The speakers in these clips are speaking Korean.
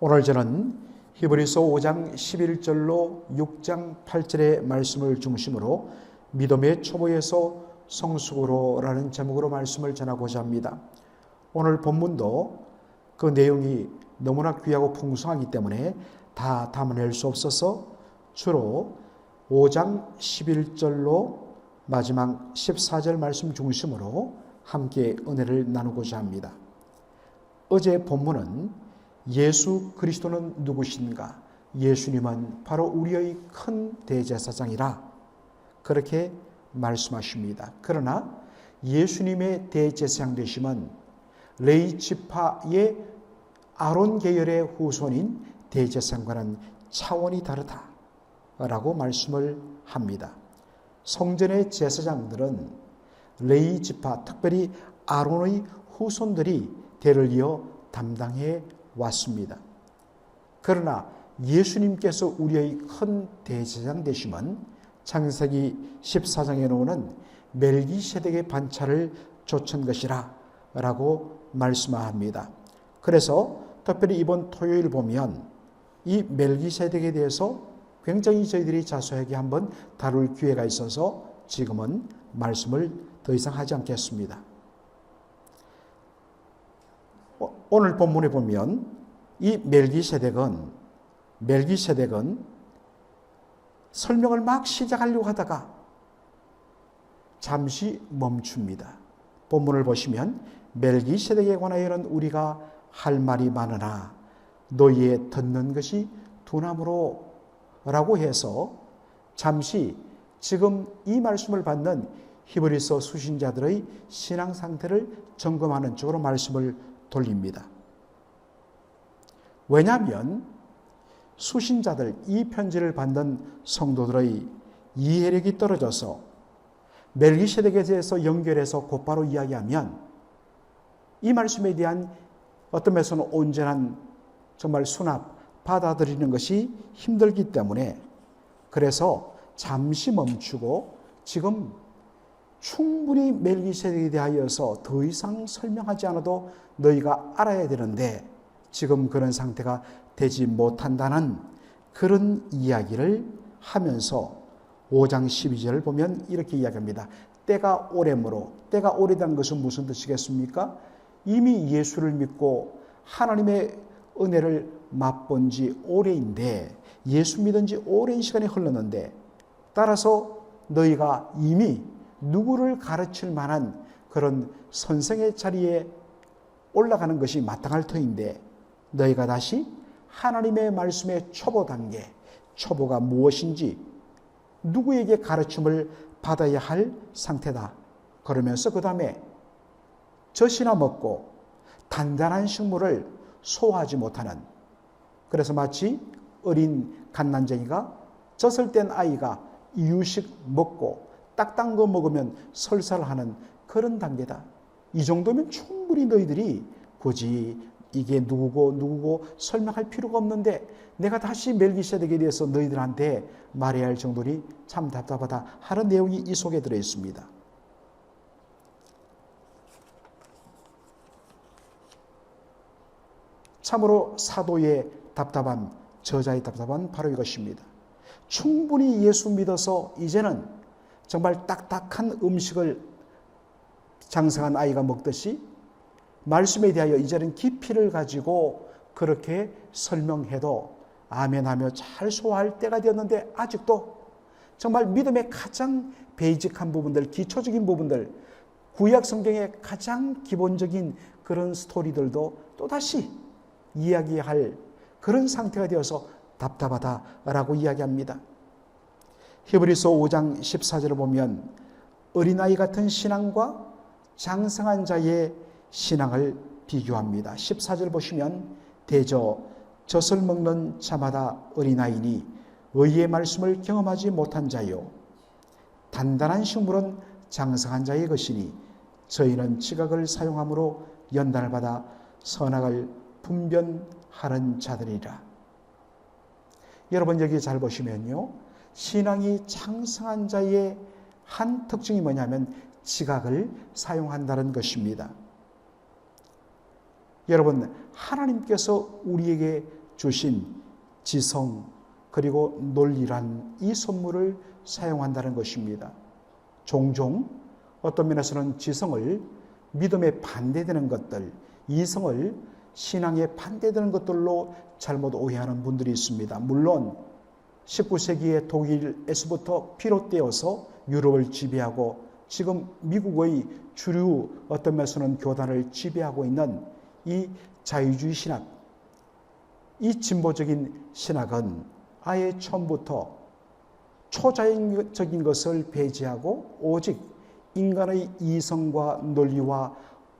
오늘 저는 히브리서 5장 11절로 6장 8절의 말씀을 중심으로 믿음의 초보에서 성숙으로라는 제목으로 말씀을 전하고자 합니다. 오늘 본문도 그 내용이 너무나 귀하고 풍성하기 때문에 다 담아낼 수 없어서 주로 5장 11절로 마지막 14절 말씀 중심으로 함께 은혜를 나누고자 합니다. 어제 본문은 예수 그리스도는 누구신가? 예수님은 바로 우리의 큰 대제사장이라 그렇게 말씀하십니다. 그러나 예수님의 대제사장 되심은 레위 지파의 아론 계열의 후손인 대제사장과는 차원이 다르다라고 말씀을 합니다. 성전의 제사장들은 레위 지파, 특별히 아론의 후손들이 대를 이어 담당해 왔습니다. 그러나 예수님께서 우리의 큰 대제사장 되심은 창세기 14장에 나오는 멜기세덱의 반차를 좇은 것이라 라고 말씀합니다. 그래서 특별히 이번 토요일 보면 이 멜기세덱에 대해서 굉장히 저희들이 자세하게 한번 다룰 기회가 있어서 지금은 말씀을 더 이상 하지 않겠습니다. 오늘 본문에 보면 이 멜기세덱은 설명을 막 시작하려고 하다가 잠시 멈춥니다. 본문을 보시면 멜기세덱에 관하여는 우리가 할 말이 많으나 너희의 듣는 것이 두나무로 라고 해서 잠시 지금 이 말씀을 받는 히브리서 수신자들의 신앙 상태를 점검하는 쪽으로 말씀을 돌립니다. 왜냐하면 수신자들, 이 편지를 받는 성도들의 이해력이 떨어져서 멜기세덱에 대해서 연결해서 곧바로 이야기하면 이 말씀에 대한 어떤 면에서는 온전한 정말 수납, 받아들이는 것이 힘들기 때문에 그래서 잠시 멈추고 지금 충분히 멜기세덱에 대하여서 더 이상 설명하지 않아도 너희가 알아야 되는데 지금 그런 상태가 되지 못한다는 그런 이야기를 하면서 5장 12절을 보면 이렇게 이야기합니다. 때가 오래므로, 때가 오래된 것은 무슨 뜻이겠습니까? 이미 예수를 믿고 하나님의 은혜를 맛본 지 오래인데 예수 믿은 지 오랜 시간이 흘렀는데 따라서 너희가 이미 누구를 가르칠 만한 그런 선생의 자리에 올라가는 것이 마땅할 터인데 너희가 다시 하나님의 말씀의 초보 단계, 초보가 무엇인지 누구에게 가르침을 받아야 할 상태다. 그러면서 그 다음에 젖이나 먹고 단단한 식물을 소화하지 못하는 그래서 마치 어린 갓난쟁이가 젖을 뗀 아이가 이유식 먹고 딱딱한 거 먹으면 설사하는 그런 단계다. 이 정도면 충분히 너희들이 굳이 이게 누구고 설명할 필요가 없는데 내가 다시 멜기세덱에 대해서 너희들한테 말해야 할 정도니 참 답답하다 하는 내용이 이 속에 들어 있습니다. 참으로 사도의 답답함, 저자의 답답함은 바로 이것입니다. 충분히 예수 믿어서 이제는 정말 딱딱한 음식을 장성한 아이가 먹듯이 말씀에 대하여 이제는 깊이를 가지고 그렇게 설명해도 아멘하며 잘 소화할 때가 되었는데 아직도 정말 믿음의 가장 베이직한 부분들, 기초적인 부분들, 구약 성경의 가장 기본적인 그런 스토리들도 또다시 이야기할 그런 상태가 되어서 답답하다라고 이야기합니다. 히브리서 5장 14절을 보면 어린아이 같은 신앙과 장성한 자의 신앙을 비교합니다. 14절 보시면 대저 젖을 먹는 자마다 어린아이니 의의 말씀을 경험하지 못한 자요 단단한 식물은 장성한 자의 것이니 저희는 지각을 사용함으로 연단을 받아 선악을 분별하는 자들이라. 여러분 여기 잘 보시면요. 신앙이 장성한 자의 한 특징이 뭐냐면 지각을 사용한다는 것입니다. 여러분, 하나님께서 우리에게 주신 지성 그리고 논리란 이 선물을 사용한다는 것입니다. 종종 어떤 면에서는 지성을 믿음에 반대되는 것들, 이성을 신앙에 반대되는 것들로 잘못 오해하는 분들이 있습니다. 물론 19세기의 독일에서부터 비롯되어서 유럽을 지배하고 지금 미국의 주류 어떤 면에서는 교단을 지배하고 있는 이 자유주의 신학, 이 진보적인 신학은 아예 처음부터 초자연적인 것을 배제하고 오직 인간의 이성과 논리와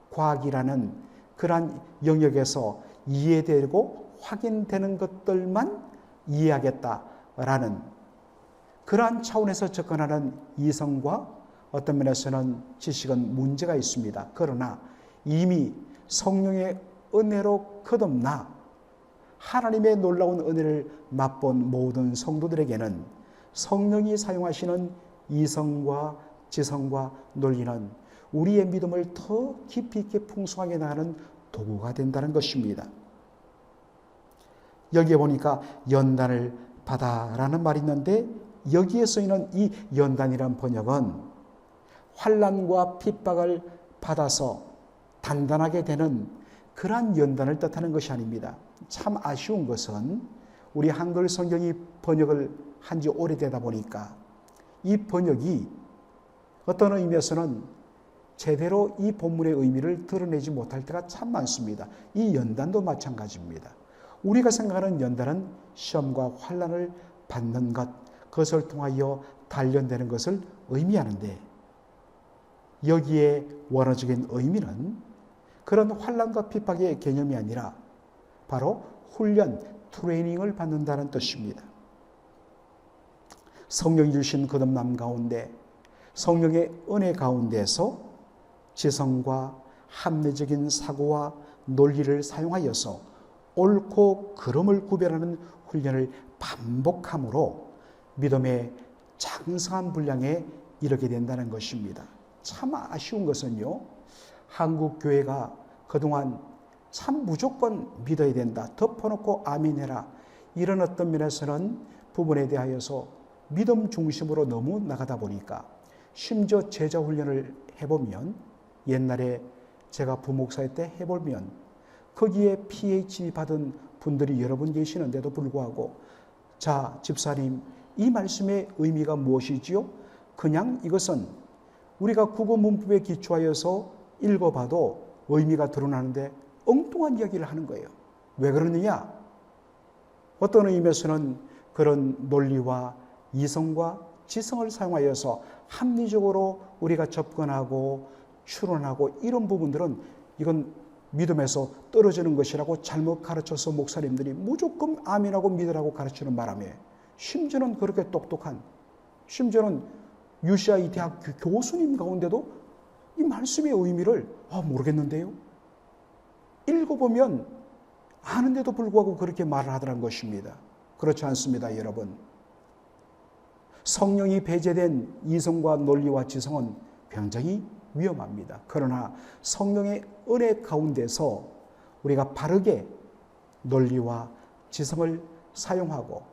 과학이라는 그러한 영역에서 이해되고 확인되는 것들만 이해하겠다라는 그러한 차원에서 접근하는 이성과 어떤 면에서는 지식은 문제가 있습니다. 그러나 이미 성령의 은혜로 거듭나 하나님의 놀라운 은혜를 맛본 모든 성도들에게는 성령이 사용하시는 이성과 지성과 논리는 우리의 믿음을 더 깊이 있게 풍성하게 나가는 도구가 된다는 것입니다. 여기에 보니까 연단을 받아라는 말이 있는데 여기에 쓰이는 이 연단이란 번역은 환난과 핍박을 받아서 단단하게 되는 그러한 연단을 뜻하는 것이 아닙니다. 참 아쉬운 것은 우리 한글 성경이 번역을 한 지 오래되다 보니까 이 번역이 어떤 의미에서는 제대로 이 본문의 의미를 드러내지 못할 때가 참 많습니다. 이 연단도 마찬가지입니다. 우리가 생각하는 연단은 시험과 환난을 받는 것, 그것을 통하여 단련되는 것을 의미하는데 여기에 원어적인 의미는 그런 환난과 핍박의 개념이 아니라 바로 훈련, 트레이닝을 받는다는 뜻입니다. 성령이 주신 거듭남 가운데 성령의 은혜 가운데서 지성과 합리적인 사고와 논리를 사용하여서 옳고 그름을 구별하는 훈련을 반복함으로 믿음의 장성한 분량에 이르게 된다는 것입니다. 참 아쉬운 것은요, 한국 교회가 그동안 참 무조건 믿어야 된다, 덮어놓고 아멘해라, 이런 어떤 면에서는 부분에 대하여서 믿음 중심으로 너무 나가다 보니까 심지어 제자 훈련을 해보면 옛날에 제가 부목사회 때 해보면 거기에 PhD 받은 분들이 여러 분 계시는데도 불구하고 자 집사님 이 말씀의 의미가 무엇이지요? 그냥 이것은 우리가 국어 문법에 기초하여서 읽어봐도 의미가 드러나는데 엉뚱한 이야기를 하는 거예요. 왜 그러느냐? 어떤 의미에서는 그런 논리와 이성과 지성을 사용하여서 합리적으로 우리가 접근하고 추론하고 이런 부분들은 이건 믿음에서 떨어지는 것이라고 잘못 가르쳐서 목사님들이 무조건 아멘하고 믿으라고 가르치는 바람에 심지어는 그렇게 똑똑한, 심지어는 UCI 대학 교수님 가운데도 이 말씀의 의미를 모르겠는데요. 읽어보면 아는데도 불구하고 그렇게 말을 하더란 것입니다. 그렇지 않습니다, 여러분. 성령이 배제된 이성과 논리와 지성은 굉장히 위험합니다. 그러나 성령의 은혜 가운데서 우리가 바르게 논리와 지성을 사용하고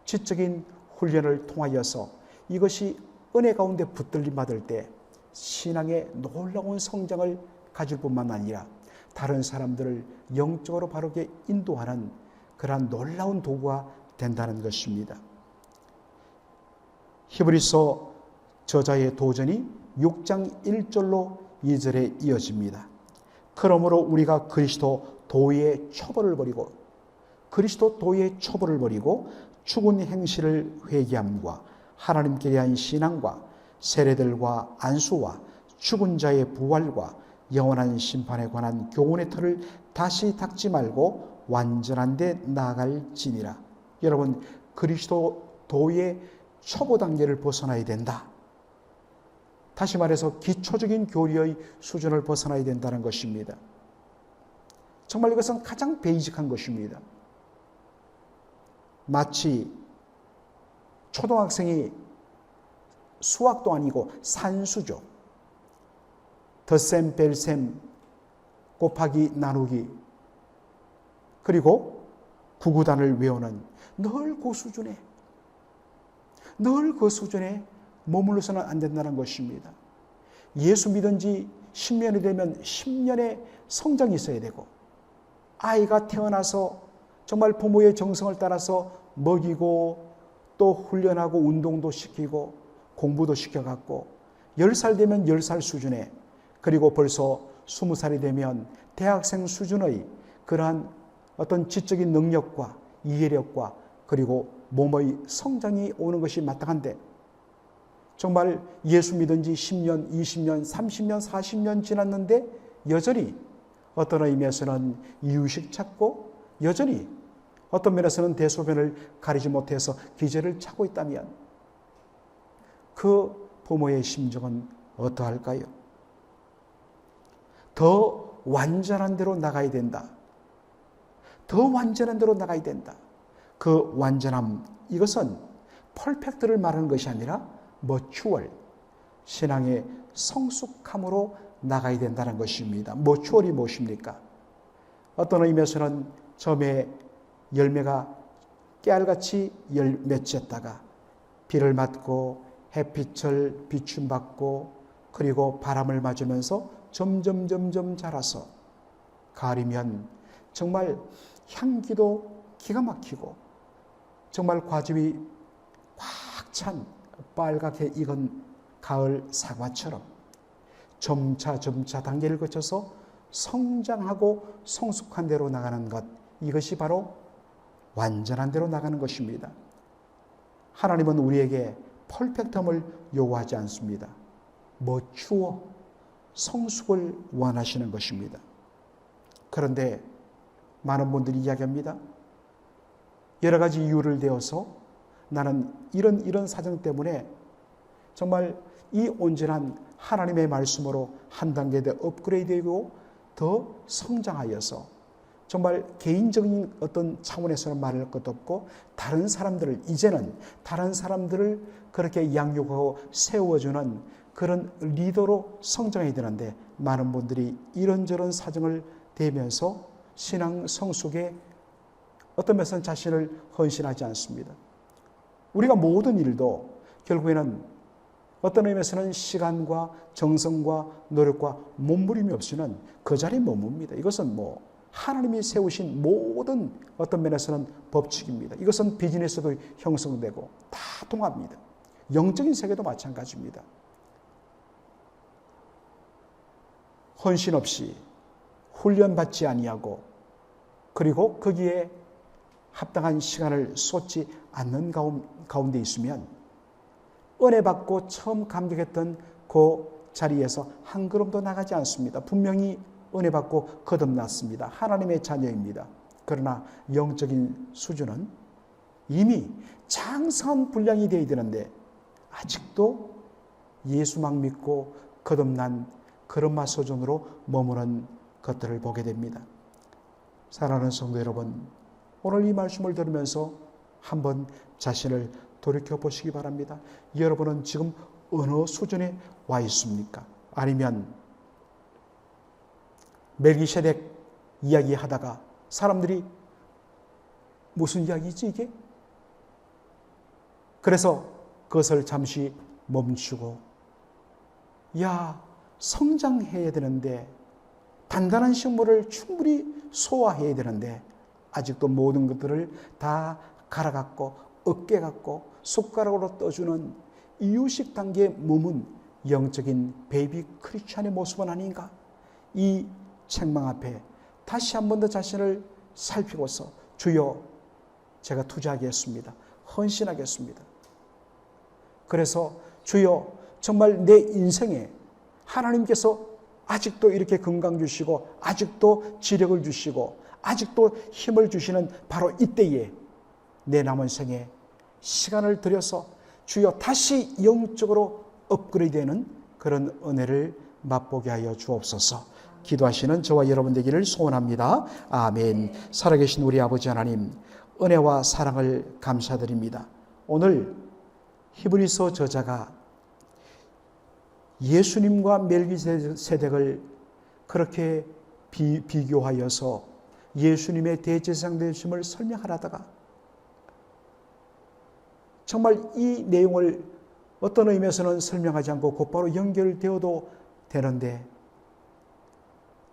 지적인 훈련을 통하여서 이것이 은혜 가운데 붙들림 받을 때 신앙의 놀라운 성장을 가질 뿐만 아니라 다른 사람들을 영적으로 바르게 인도하는 그러한 놀라운 도구가 된다는 것입니다. 히브리서 저자의 도전이 6장 1절로 2절에 이어집니다. 그러므로 우리가 그리스도 도의 처벌을 버리고 죽은 행실을 회개함과 하나님께 대한 신앙과 세례들과 안수와 죽은 자의 부활과 영원한 심판에 관한 교훈의 틀을 다시 닦지 말고 완전한 데 나아갈지니라. 여러분, 그리스도도의 초보 단계를 벗어나야 된다. 다시 말해서 기초적인 교리의 수준을 벗어나야 된다는 것입니다. 정말 이것은 가장 베이직한 것입니다. 마치 초등학생이 수학도 아니고 산수죠. 덧셈, 뺄셈, 곱하기, 나누기, 그리고 구구단을 외우는 늘 그 수준에 머물러서는 안 된다는 것입니다. 예수 믿은 지 10년이 되면 10년의 성장이 있어야 되고, 아이가 태어나서 정말 부모의 정성을 따라서 먹이고 또 훈련하고 운동도 시키고 공부도 시켜갖고 10살 되면 10살 수준에, 그리고 벌써 20살이 되면 대학생 수준의 그러한 어떤 지적인 능력과 이해력과 그리고 몸의 성장이 오는 것이 마땅한데, 정말 예수 믿은 지 10년, 20년, 30년, 40년 지났는데 여전히 어떤 의미에서는 이유식 찾고 여전히 어떤 면에서는 대소변을 가리지 못해서 기저를 차고 있다면 그 부모의 심정은 어떠할까요? 더 완전한 대로 나가야 된다. 더 완전한 대로 나가야 된다. 그 완전함, 이것은 퍼펙트를 말하는 것이 아니라 머추얼, 신앙의 성숙함으로 나가야 된다는 것입니다. 머추얼이 무엇입니까? 어떤 의미에서는 처음에 열매가 깨알같이 맺혔다가 비를 맞고 햇빛을 비춤받고 그리고 바람을 맞으면서 점점 자라서 가을이면 정말 향기도 기가 막히고 정말 과즙이 꽉 찬 빨갛게 익은 가을 사과처럼 점차 단계를 거쳐서 성장하고 성숙한 대로 나가는 것, 이것이 바로 완전한 대로 나가는 것입니다. 하나님은 우리에게 퍼펙트함을 요구하지 않습니다. 머추어, 성숙을 원하시는 것입니다. 그런데 많은 분들이 이야기합니다. 여러 가지 이유를 대어서 나는 이런 사정 때문에 정말 이 온전한 하나님의 말씀으로 한 단계 더 업그레이드되고 더 성장하여서 정말 개인적인 어떤 차원에서는 말할 것도 없고 이제는 다른 사람들을 그렇게 양육하고 세워주는 그런 리더로 성장해야 되는데, 많은 분들이 이런저런 사정을 대면서 신앙 성숙에 어떤 면에서는 자신을 헌신하지 않습니다. 우리가 모든 일도 결국에는 어떤 의미에서는 시간과 정성과 노력과 몸부림이 없이는 그 자리에 머뭅니다. 이것은 하나님이 세우신 모든 어떤 면에서는 법칙입니다. 이것은 비즈니스도 형성되고 다 통합니다. 영적인 세계도 마찬가지입니다. 헌신 없이 훈련받지 아니하고 그리고 거기에 합당한 시간을 쏟지 않는 가운데 있으면 은혜 받고 처음 감격했던 그 자리에서 한 걸음도 나가지 않습니다. 분명히 은혜 받고 거듭났습니다. 하나님의 자녀입니다. 그러나 영적인 수준은 이미 장성한 분량이 되어야 되는데 아직도 예수만 믿고 거듭난 그런 수준으로 머무는 것들을 보게 됩니다. 사랑하는 성도 여러분, 오늘 이 말씀을 들으면서 한번 자신을 돌이켜 보시기 바랍니다. 여러분은 지금 어느 수준에 와 있습니까? 아니면 멜기세덱 이야기하다가 사람들이 무슨 이야기지 이게? 그래서 그것을 잠시 멈추고 성장해야 되는데, 단단한 식물을 충분히 소화해야 되는데 아직도 모든 것들을 다 갈아갖고 으깨갖고 숟가락으로 떠주는 이유식 단계에 머문 영적인 베이비 크리스찬의 모습은 아닌가? 이 책망 앞에 다시 한 번 더 자신을 살피고서 주여, 제가 투자하겠습니다. 헌신하겠습니다. 그래서 주여, 정말 내 인생에 하나님께서 아직도 이렇게 건강 주시고 아직도 지력을 주시고 아직도 힘을 주시는 바로 이때에 내 남은 생에 시간을 들여서 주여 다시 영적으로 업그레이드되는 그런 은혜를 맛보게 하여 주옵소서. 기도하시는 저와 여러분 되기를 소원합니다. 아멘. 살아계신 우리 아버지 하나님, 은혜와 사랑을 감사드립니다. 오늘 히브리서 저자가 예수님과 멜기세덱을 그렇게 비교하여서 예수님의 대제사장 되심을 설명하다가 정말 이 내용을 어떤 의미에서는 설명하지 않고 곧바로 연결되어도 되는데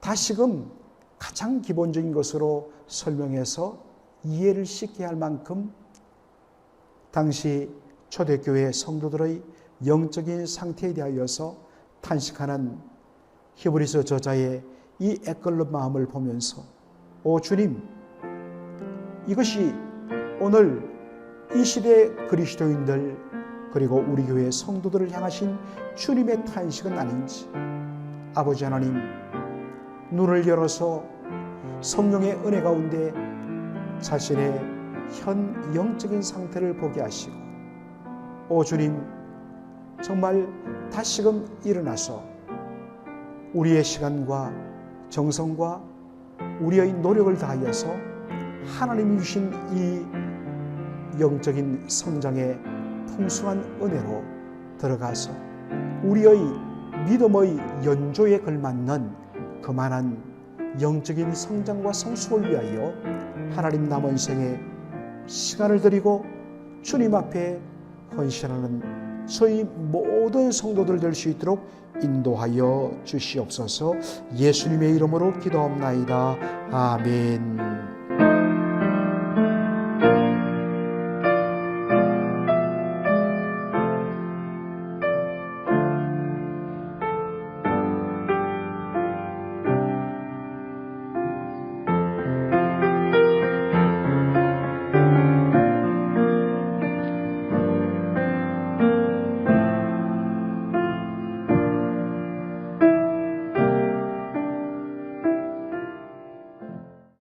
다시금 가장 기본적인 것으로 설명해서 이해를 쉽게 할 만큼 당시 초대교회 성도들의 영적인 상태에 대하여서 탄식하는 히브리서 저자의 이 애걸는 마음을 보면서 오 주님, 이것이 오늘 이 시대 그리스도인들 그리고 우리 교회 성도들을 향하신 주님의 탄식은 아닌지 아버지 하나님 눈을 열어서 성령의 은혜 가운데 자신의 현 영적인 상태를 보게 하시고 오 주님 정말 다시금 일어나서 우리의 시간과 정성과 우리의 노력을 다하여서 하나님이 주신 이 영적인 성장의 풍성한 은혜로 들어가서 우리의 믿음의 연조에 걸맞는 그만한 영적인 성장과 성숙을 위하여 하나님 남은 생에 시간을 드리고 주님 앞에 헌신하는 저희 모든 성도들 될 수 있도록 인도하여 주시옵소서. 예수님의 이름으로 기도합나이다. 아멘.